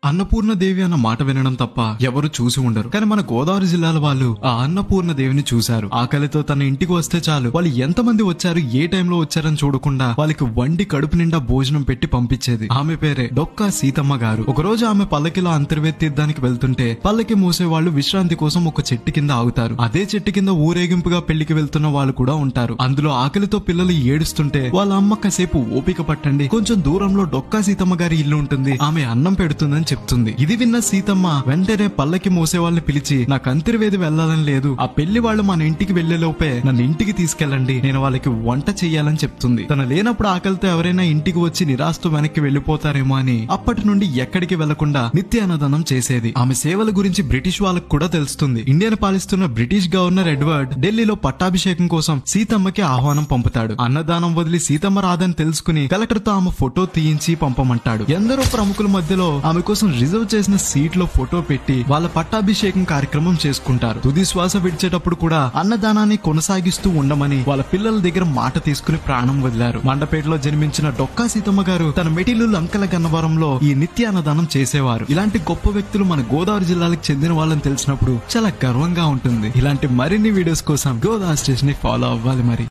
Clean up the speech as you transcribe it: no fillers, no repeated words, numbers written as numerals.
అన్నపూర్ణదేవి అన్న మాట వినడం తప్ప ఎవరు చూసి ఉండరు. కానీ మన గోదావరి జిల్లాల వాళ్ళు ఆ అన్నపూర్ణదేవిని చూశారు. ఆకలితో తన ఇంటికి వస్తే చాలు వాళ్ళు ఎంతమంది వచ్చారు, ఏ టైంలో వచ్చారని చూడకుండా వాళ్ళకి వండి కడుపు నిండా భోజనం పెట్టి పంపించేది. ఆమె పేరే డొక్కా సీతమ్మ గారు. ఒకరోజు ఆమె పల్లకిలో అంతర్వేది తీర్థానికి వెళ్తుంటే పల్లకి మూసే వాళ్ళు విశ్రాంతి కోసం ఒక చెట్టు కింద ఆగుతారు. అదే చెట్టు కింద ఊరేగింపుగా పెళ్లికి వెళ్తున్న వాళ్ళు కూడా ఉంటారు. అందులో ఆకలితో పిల్లలు ఏడుస్తుంటే వాళ్ళ అమ్మ కాసేపు ఓపిక పట్టండి, కొంచెం దూరంలో డొక్కా సీతమ్మ గారి ఇల్లు ఉంటుంది, ఆమె అన్నం పెడుతుందని చెప్తుంది. ఇది విన్న సీతమ్మ వెంటనే పల్లకి మోసే వాళ్ళని పిలిచి, నాకు అంతర్వేది వెళ్లాలని లేదు, ఆ పెళ్లి వాళ్ళు మన ఇంటికి వెళ్లేలోపే నన్ను ఇంటికి తీసుకెళ్లండి, నేను వాళ్ళకి వంట చెయ్యాలని చెప్తుంది. తన లేనప్పుడు ఆకలితో ఎవరైనా ఇంటికి వచ్చి నిరాశతో వెనక్కి వెళ్లిపోతారేమో అని అప్పటి నుండి ఎక్కడికి వెళ్లకుండా నిత్య అన్నదానం చేసేది. ఆమె సేవల గురించి బ్రిటిష్ వాళ్ళకు కూడా తెలుస్తుంది. ఇండియాను పాలిస్తున్న బ్రిటిష్ గవర్నర్ ఎడ్వర్డ్ ఢిల్లీలో పట్టాభిషేకం కోసం సీతమ్మకి ఆహ్వానం పంపుతాడు. అన్నదానం వదిలి సీతమ్మ రాదని తెలుసుకుని కలెక్టర్ తో ఆమె ఫోటో తీయించి పంపమంటాడు. ఎందరో ప్రముఖుల మధ్యలో ఆమె కోసం రిజర్వ్ చేసిన సీట్ లో ఫోటో పెట్టి వాళ్ళ పట్టాభిషేకం కార్యక్రమం చేసుకుంటారు. తుది శ్వాస విడిచేటప్పుడు కూడా అన్నదానాన్ని కొనసాగిస్తూ ఉండమని వాళ్ళ పిల్లల దగ్గర మాట తీసుకుని ప్రాణం వదిలారు. మండపేటలో జన్మించిన డొక్కా సీతమ్మ గారు తన మెటిల్లు లంకల గన్నవరంలో ఈ నిత్య అన్నదానం చేసేవారు. ఇలాంటి గొప్ప వ్యక్తులు మన గోదావరి జిల్లాలకు చెందిన వాళ్ళని తెలిసినప్పుడు చాలా గర్వంగా ఉంటుంది. ఇలాంటి మరిన్ని వీడియోస్ కోసం గోదావరి స్టేషన్ ని ఫాలో అవ్వాలి మరి.